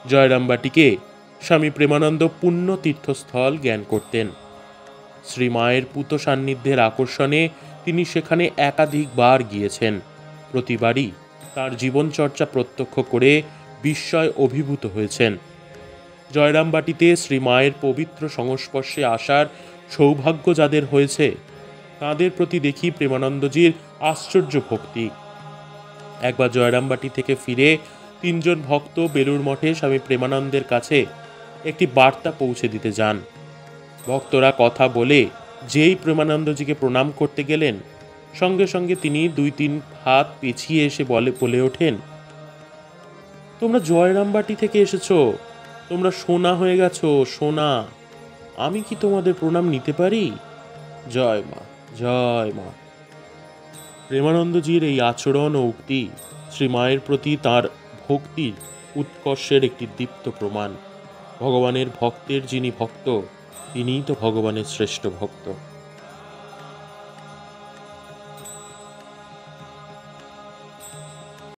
জয়রামবাটিকে স্বামী প্রেমানন্দ পুণ্য তীর্থস্থল জ্ঞান করতেন। শ্রীমায়ের পূত সান্নিধ্যের আকর্ষণে তিনি সেখানে একাধিকবার গিয়েছেন। প্রতিবারই তার জীবনচর্চা প্রত্যক্ষ করে বিস্ময় অভিভূত হয়েছেন। জয়রামবাটিতে শ্রীমায়ের পবিত্র সংস্পর্শে আসার সৌভাগ্য যাদের হয়েছে, তাদের প্রতি দেখি প্রেমানন্দজির আশ্চর্য ভক্তি। একবার জয়রামবাটি থেকে ফিরে 3 জন ভক্ত বেলুড় মঠে স্বামী প্রেমানন্দের কাছে একটি বার্তা পৌঁছে দিতে যান। ভক্তরা কথা বলে যেই প্রেমানন্দজিকে প্রণাম করতে গেলেন, সঙ্গে সঙ্গে তিনি 2-3 হাত পিছিয়ে এসে বলে ওঠেন, তোমরা জয়রামবাটি থেকে এসেছো, তোমরা সোনা হয়ে গেছো, সোনা। আমি কি তোমাদের প্রণাম নিতে পারি? জয় মা, জয় মা। প্রেমানন্দজির এই আচরণ ও উক্তি শ্রীমায়ের প্রতি তাঁর ভক্তির উৎকর্ষের একটি দীপ্ত প্রমাণ। ভগবানের ভক্তের যিনি ভক্ত, তিনিই তো ভগবানের শ্রেষ্ঠ ভক্ত।